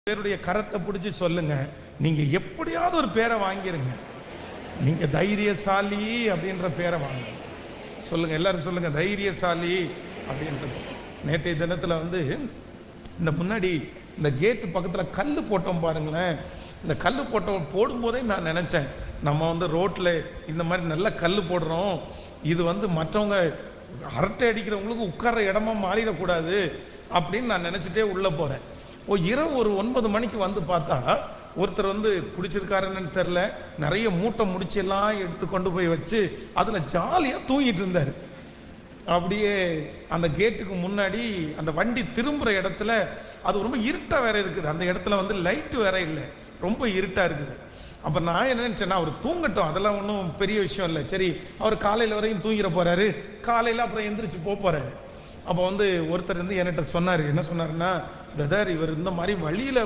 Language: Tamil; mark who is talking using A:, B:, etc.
A: பேருடைய கரத்தை பிடிச்சி சொல்லுங்க, நீங்க எப்படியாவது ஒரு பேரை வாங்கிருங்க. நீங்க தைரியசாலி அப்படின்ற பேரை வாங்க சொல்லுங்க. எல்லாரும் சொல்லுங்க தைரியசாலி அப்படின்றது. நேற்றைய தினத்துல இந்த முன்னாடி இந்த கேட்டு பக்கத்துல கல்லு போட்டோம் பாருங்களேன். இந்த கல்லு போடும்போதே நான் நினைச்சேன், நம்ம ரோட்ல இந்த மாதிரி நல்ல கல்லு போடுறோம், இது மற்றவங்க அரட்டை அடிக்கிறவங்களுக்கு உட்கார்ற இடமா மாறிடக்கூடாது அப்படின்னு நான் நினைச்சிட்டே உள்ள போறேன். இரவு ஒரு 9 மணிக்கு பார்த்தா ஒருத்தர் குடிச்சிருக்காருன்னு தெரில, நிறைய மூட்டை முடிச்செல்லாம் எடுத்து கொண்டு போய் வச்சு அதில் ஜாலியாக தூங்கிட்டு இருந்தார். அப்படியே அந்த கேட்டுக்கு முன்னாடி அந்த வண்டி திரும்புகிற இடத்துல அது ரொம்ப இருட்டாக வேற இருக்குது. அந்த இடத்துல லைட்டு வேற இல்லை, ரொம்ப இருட்டாக இருக்குது. அப்போ நான் என்ன நினச்சேன்னா, அவர் தூங்கட்டும், அதெல்லாம் ஒன்றும் பெரிய விஷயம் இல்லை, சரி அவர் காலையில் வரையும் தூங்கிட போகிறாரு, காலையில் அப்புறம் எந்திரிச்சு போகிறாரு. அப்போ ஒருத்தர் என்கிட்ட சொன்னார், என்ன சொன்னாருன்னா, பிரதர் இவர் இந்த மாதிரி வழியில்